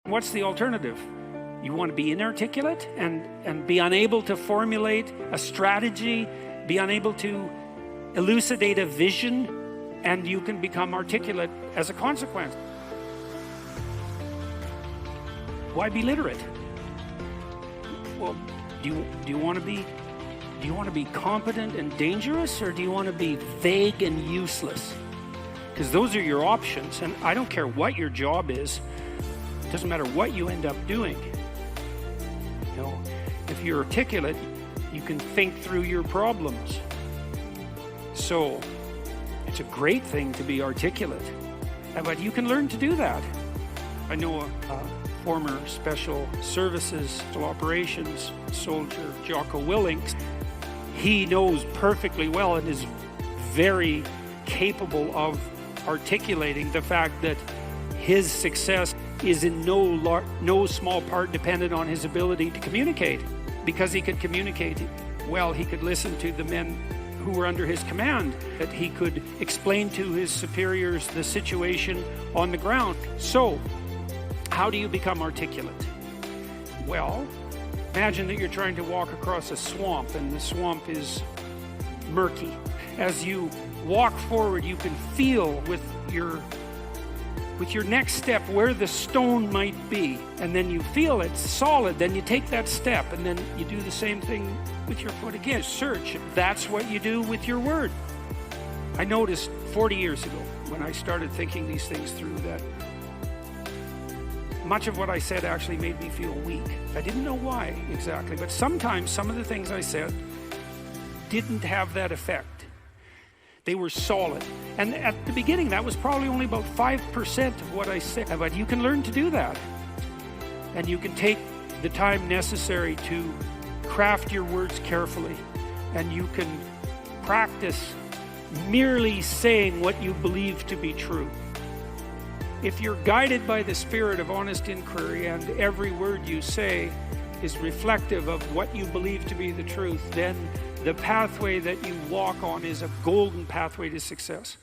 What's the alternative? You want to be inarticulate and be unable to formulate a strategy, be unable to elucidate a vision, and you can become articulate as a consequence. Why be literate? Well, do you want to be competent and dangerous, or do you want to be vague and useless? Because those are your options, and I don't care what your job is. It doesn't matter what you end up doing. You know, if you're articulate, you can think through your problems. So it's a great thing to be articulate, but you can learn to do that. I know a former special services operations soldier, Jocko Willink. He knows perfectly well and is very capable of articulating the fact that his success is in no small part dependent on his ability to communicate. Because he could communicate well, he could listen to the men who were under his command, that he could explain to his superiors the situation on the ground. So, how do you become articulate? Well, imagine that you're trying to walk across a swamp, and the swamp is murky. As you walk forward, you can feel with your next step where the stone might be, and then you feel it's solid, then you take that step, and then you do the same thing with your foot again. Search. That's what you do with your word. I noticed 40 years ago when I started thinking these things through that much of what I said actually made me feel weak. I didn't know why exactly, but sometimes some of the things I said didn't have that effect. They were solid. And at the beginning, that was probably only about 5% of what I said. But you can learn to do that. And you can take the time necessary to craft your words carefully. And you can practice merely saying what you believe to be true. If you're guided by the spirit of honest inquiry and every word you say is reflective of what you believe to be the truth, then the pathway that you walk on is a golden pathway to success.